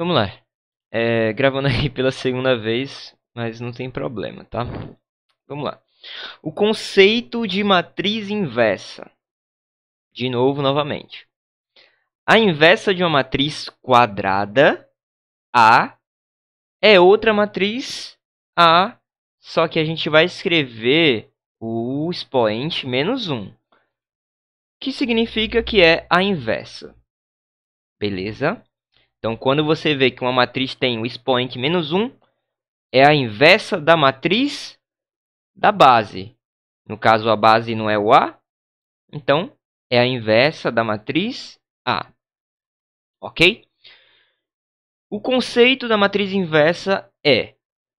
Vamos lá. Gravando aqui pela segunda vez, mas não tem problema, tá? Vamos lá. O conceito de matriz inversa. De novo, novamente. A inversa de uma matriz quadrada, A, é outra matriz A, só que a gente vai escrever o expoente menos 1, que significa que é a inversa. Beleza? Então, quando você vê que uma matriz tem o expoente menos 1, é a inversa da matriz da base. No caso, a base não é o A, então é a inversa da matriz A. Ok? O conceito da matriz inversa é: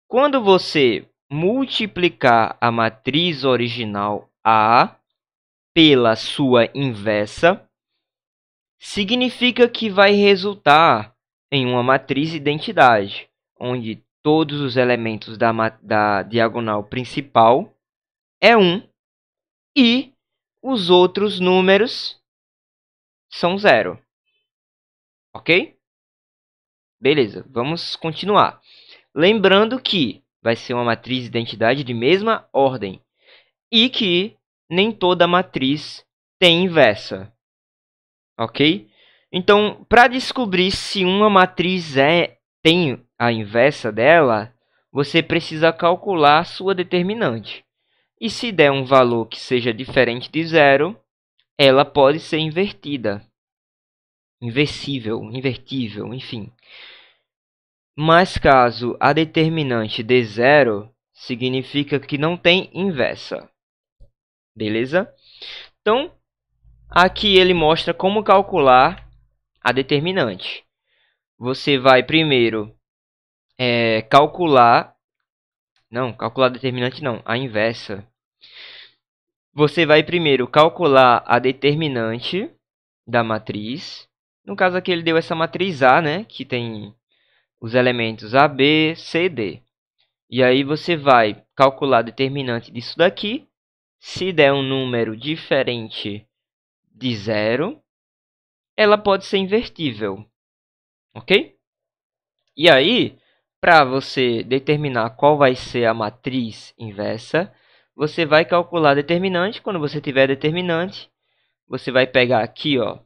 quando você multiplicar a matriz original A pela sua inversa, significa que vai resultar em uma matriz identidade, onde todos os elementos da diagonal principal é 1 e os outros números são 0. Ok? Beleza, vamos continuar. Lembrando que vai ser uma matriz de identidade de mesma ordem e que nem toda matriz tem inversa. Ok? Então, para descobrir se uma matriz tem a inversa dela, você precisa calcular a sua determinante. E se der um valor que seja diferente de 0, ela pode ser invertida. Inversível, invertível, enfim. Mas caso a determinante dê 0, significa que não tem inversa. Beleza? Então, aqui ele mostra como calcular a determinante. Você vai primeiro calcular... Não, calcular a determinante não, a inversa. Você vai primeiro calcular a determinante da matriz. No caso aqui ele deu essa matriz A, né? Que tem os elementos A, B, C, D. E aí você vai calcular a determinante disso daqui. Se der um número diferente de 0, ela pode ser invertível. Ok? E aí, para você determinar qual vai ser a matriz inversa, você vai calcular a determinante. Quando você tiver determinante, você vai pegar aqui, ó.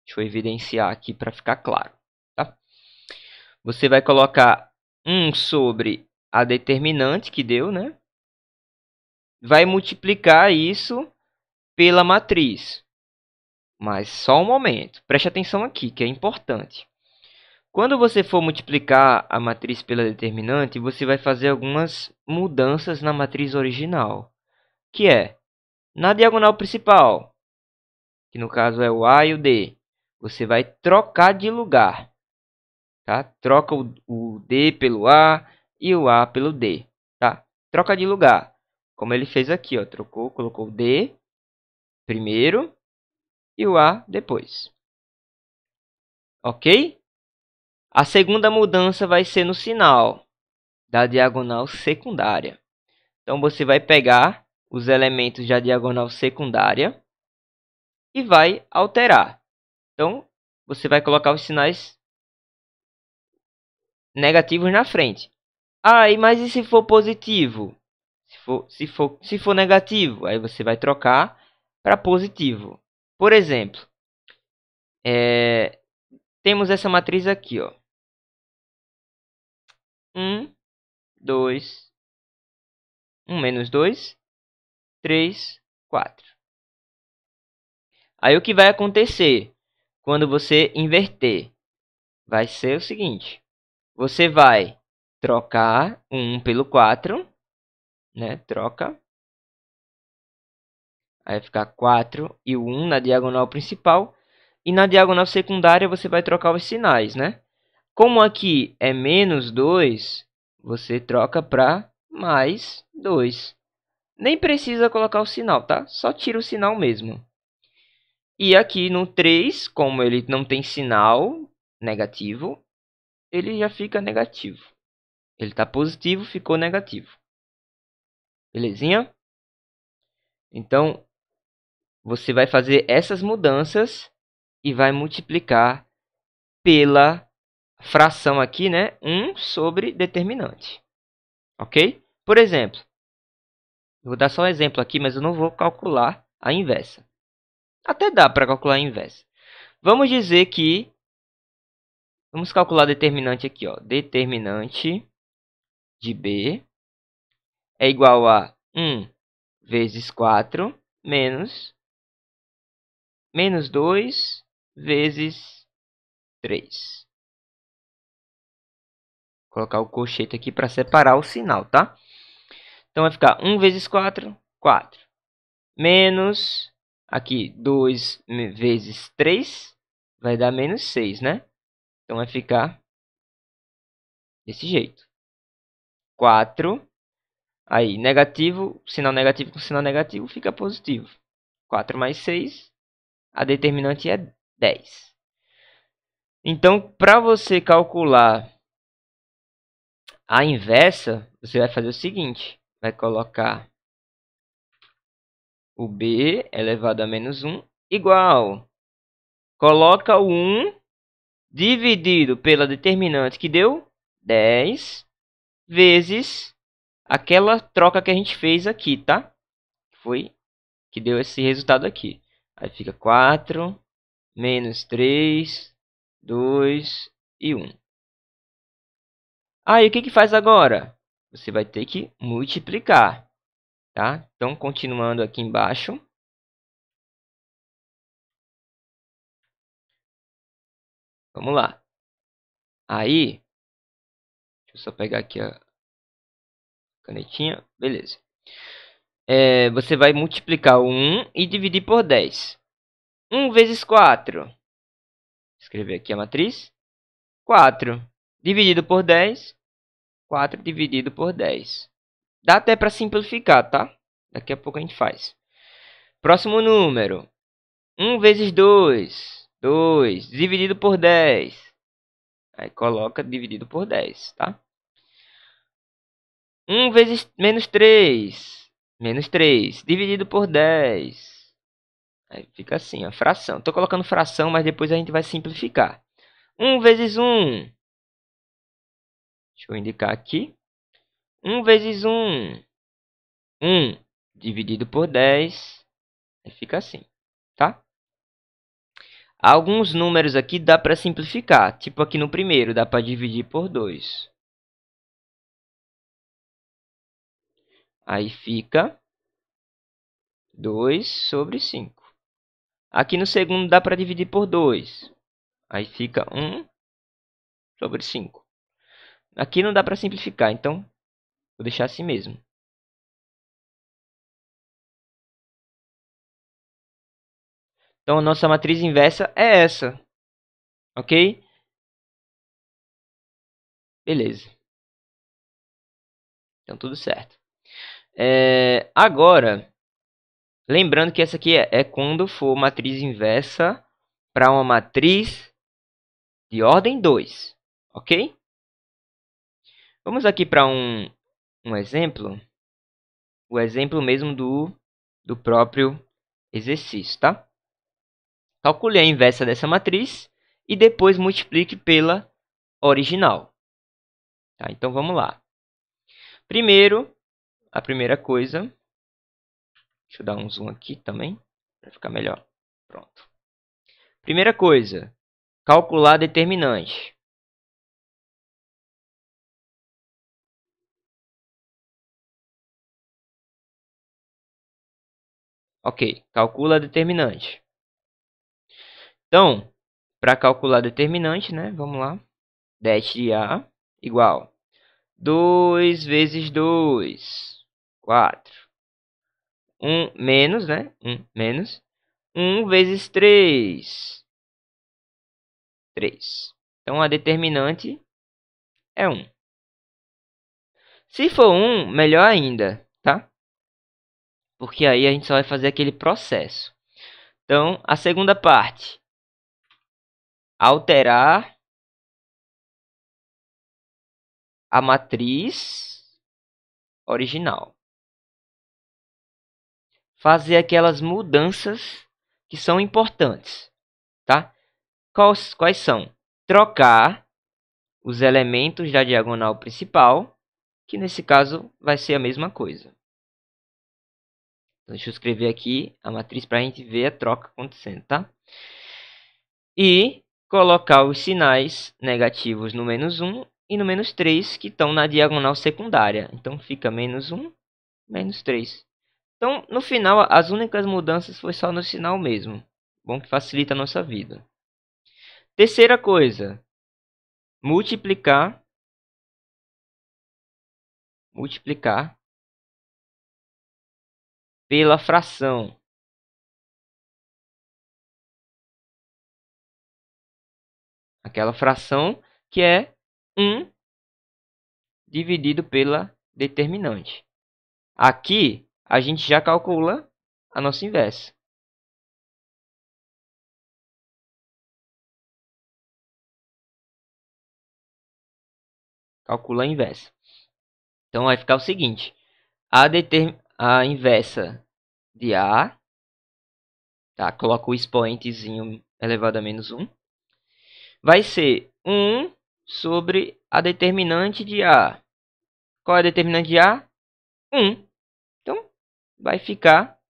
Deixa eu evidenciar aqui para ficar claro. Tá? Você vai colocar 1 sobre a determinante que deu, né? Vai multiplicar isso pela matriz. Mas só um momento. Preste atenção aqui, que é importante. Quando você for multiplicar a matriz pela determinante, você vai fazer algumas mudanças na matriz original. Que é, na diagonal principal, que no caso é o A e o D, você vai trocar de lugar. Tá? Troca o D pelo A e o A pelo D. Tá? Troca de lugar. Como ele fez aqui, ó. Trocou, colocou o D primeiro e o A depois. Ok? A segunda mudança vai ser no sinal da diagonal secundária. Então, você vai pegar os elementos da diagonal secundária e vai alterar. Então, você vai colocar os sinais negativos na frente. Mas e se for positivo? Se for negativo, aí você vai trocar para positivo. Por exemplo, temos essa matriz aqui, ó. 1, 2, 1 menos 2, 3, 4. Aí o que vai acontecer quando você inverter? Vai ser o seguinte. Você vai trocar o 1 pelo 4, né? Troca. Aí vai ficar 4 e o 1 na diagonal principal. E na diagonal secundária você vai trocar os sinais, né? Como aqui é menos 2, você troca para mais 2. Nem precisa colocar o sinal, tá? Só tira o sinal mesmo. E aqui no 3, como ele não tem sinal negativo, ele já fica negativo. Ele está positivo, ficou negativo. Belezinha? Então, você vai fazer essas mudanças e vai multiplicar pela fração aqui, né? 1 sobre determinante. Ok? Por exemplo, eu vou dar só um exemplo aqui, mas eu não vou calcular a inversa. Até dá para calcular a inversa. Vamos dizer que... Vamos calcular determinante aqui, ó. Determinante de B é igual a 1 vezes 4 menos 2 vezes 3. Vou colocar o colchete aqui para separar o sinal, tá? Então vai ficar 1 vezes 4, 4. Menos, aqui, 2 vezes 3, vai dar menos 6, né? Então vai ficar desse jeito. 4, aí negativo, sinal negativo com sinal negativo fica positivo. 4 mais 6, a determinante é 10. Então, para você calcular a inversa, você vai fazer o seguinte. Vai colocar o b elevado a menos 1 igual. Coloca o 1 dividido pela determinante que deu 10 vezes aquela troca que a gente fez aqui, tá? Foi que deu esse resultado aqui. Aí fica 4 menos 3, 2 e 1. Aí o que faz agora? Você vai ter que multiplicar, tá? Então, continuando aqui embaixo. Vamos lá. Aí, deixa eu só pegar aqui a canetinha. Beleza. Você vai multiplicar o 1 e dividir por 10. 1 vezes 4. Escrever aqui a matriz. 4 dividido por 10. 4 dividido por 10. Dá até para simplificar, tá? Daqui a pouco a gente faz. Próximo número. 1 vezes 2. 2 dividido por 10. Aí coloca dividido por 10, tá? 1 vezes menos 3. Menos 3 dividido por 10. Aí fica assim, a fração. Estou colocando fração, mas depois a gente vai simplificar. 1 vezes 1. Deixa eu indicar aqui. 1 vezes 1. 1 dividido por 10. Aí fica assim, tá? Alguns números aqui dá para simplificar. Tipo aqui no primeiro, dá para dividir por 2. Aí fica 2 sobre 5. Aqui no segundo dá para dividir por 2. Aí fica 1 sobre 5. Aqui não dá para simplificar, então vou deixar assim mesmo. Então a nossa matriz inversa é essa. Ok? Beleza. Então tudo certo. Agora, lembrando que essa aqui é quando for matriz inversa para uma matriz de ordem 2. Ok? Vamos aqui para um exemplo. O exemplo mesmo do próprio exercício, tá? Calcule a inversa dessa matriz e depois multiplique pela original. Tá? Então vamos lá. Primeiro, a primeira coisa, deixa eu dar um zoom aqui também, para ficar melhor. Pronto. Primeira coisa, calcular determinante. Ok, calcula determinante. Então, para calcular determinante, né, vamos lá. Det de A igual 2 vezes 2, 4. 1 menos, né? 1 menos 1 vezes 3, 3. Então, a determinante é 1. Se for 1, melhor ainda, tá? Porque aí a gente só vai fazer aquele processo. Então, a segunda parte. Alterar a matriz original. Fazer aquelas mudanças que são importantes, tá? Quais são? Trocar os elementos da diagonal principal, que nesse caso vai ser a mesma coisa. Então, deixa eu escrever aqui a matriz para a gente ver a troca acontecendo, tá? E colocar os sinais negativos no -1 e no -3, que estão na diagonal secundária. Então, fica -1, -3. Então, no final, as únicas mudanças foi só no sinal mesmo. Bom que facilita a nossa vida. Terceira coisa, multiplicar pela fração. Aquela fração que é 1 dividido pela determinante. Aqui, a gente já calcula a nossa inversa. Calcula a inversa. Então, vai ficar o seguinte. A inversa de A, tá? Coloca o expoentezinho elevado a -1. Vai ser 1 sobre a determinante de A. Qual é a determinante de A? 1. Então, vai ficar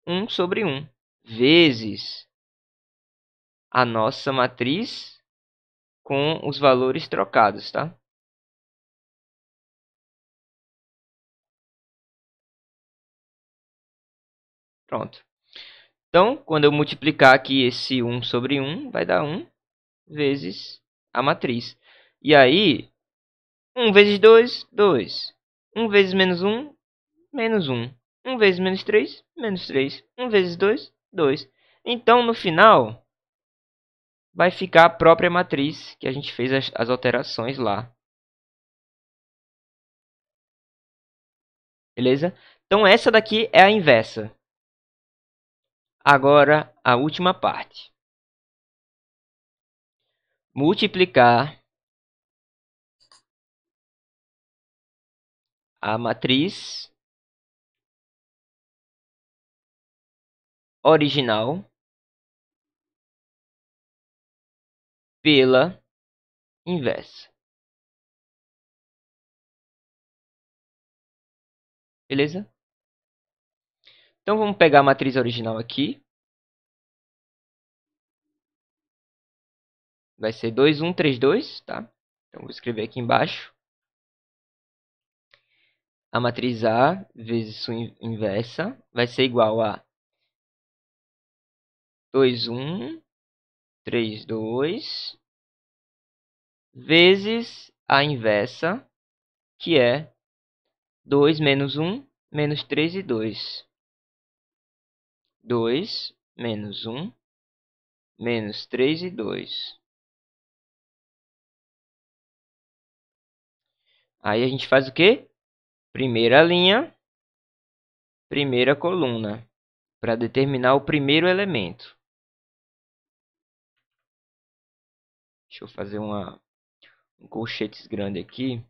1 sobre 1 vezes a nossa matriz com os valores trocados, tá? Pronto. Então, quando eu multiplicar aqui esse 1 sobre 1, vai dar 1 vezes a matriz. E aí, 1 vezes 2, 2. 1 vezes -1, -1. 1 vezes -3, -3. 1 vezes 2, 2. Então, no final, vai ficar a própria matriz que a gente fez as alterações lá. Beleza? Então, essa daqui é a inversa. Agora, a última parte. Multiplicar a matriz original pela inversa. Beleza? Então, vamos pegar a matriz original aqui. Vai ser 2, 1, 3, 2, tá? Então, vou escrever aqui embaixo. A matriz A vezes sua inversa vai ser igual a 2, 1, 3, 2, vezes a inversa, que é 2 menos 1, menos 3 e 2. 2 menos 1, menos 3 e 2. Aí a gente faz o quê? Primeira linha, primeira coluna, para determinar o primeiro elemento. Deixa eu fazer um colchetes grande aqui,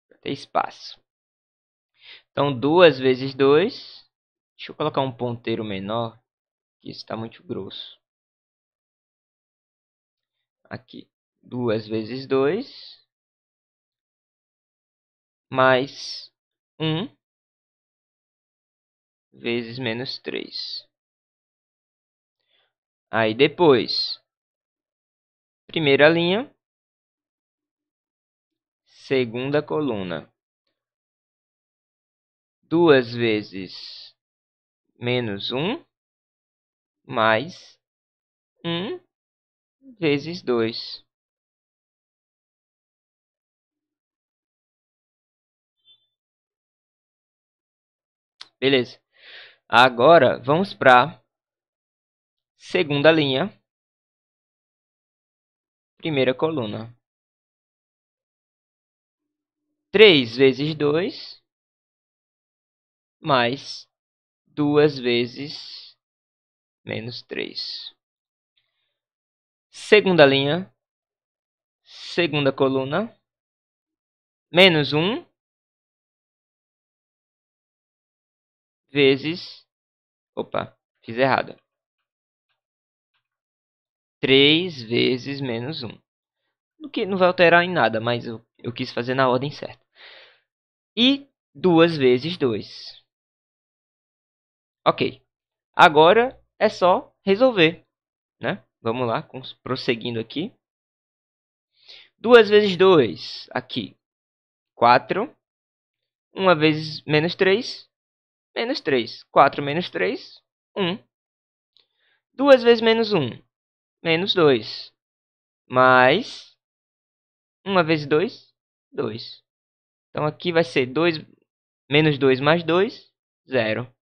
para ter espaço. Então, 2 vezes 2. Deixa eu colocar um ponteiro menor, que isso está muito grosso. Aqui, 2 vezes 2, mais 1 vezes menos 3. Aí depois, primeira linha, segunda coluna. 2 vezes menos 1, mais 1 vezes 2. Beleza. Agora, vamos para segunda linha, primeira coluna. 3 vezes 2, mais 2 vezes menos 3. Segunda linha, segunda coluna, menos 1 vezes... Opa, fiz errado. 3 vezes menos 1. O que não vai alterar em nada, mas eu quis fazer na ordem certa. E 2 vezes 2. Ok. Agora é só resolver, né? Vamos lá, prosseguindo aqui. 2 vezes 2, aqui, 4. 1 vezes menos 3, menos 3. 4 menos 3, 1. 2 vezes menos 1, menos 2. Mais 1 vezes 2, 2. Então aqui vai ser 2, menos 2 mais 2, 0.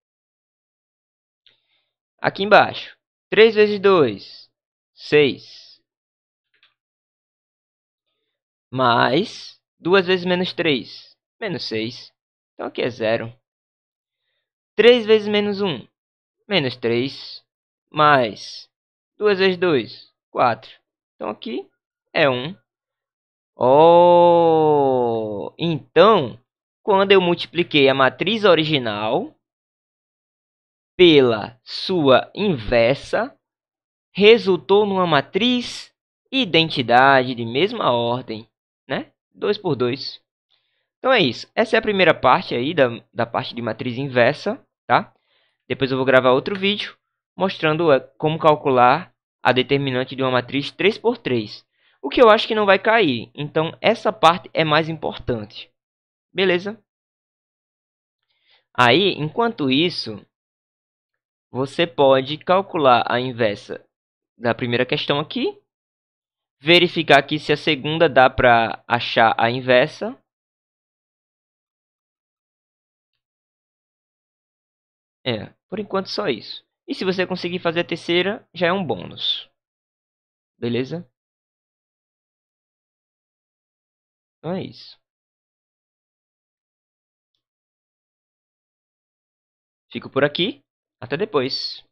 Aqui embaixo, 3 vezes 2, 6. Mais 2 vezes menos 3, menos 6. Então aqui é 0. 3 vezes menos 1, menos 3. Mais 2 vezes 2, 4. Então aqui é 1. Oh! Então, quando eu multipliquei a matriz original pela sua inversa, resultou numa matriz identidade de mesma ordem, né? 2 por 2. Então é isso. Essa é a primeira parte aí da parte de matriz inversa, tá? Depois eu vou gravar outro vídeo mostrando como calcular a determinante de uma matriz 3 por 3. O que eu acho que não vai cair. Então essa parte é mais importante. Beleza? Aí, enquanto isso, você pode calcular a inversa da primeira questão aqui. Verificar aqui se a segunda dá para achar a inversa. Por enquanto só isso. E se você conseguir fazer a terceira, já é um bônus. Beleza? Então é isso. Fico por aqui. Até depois.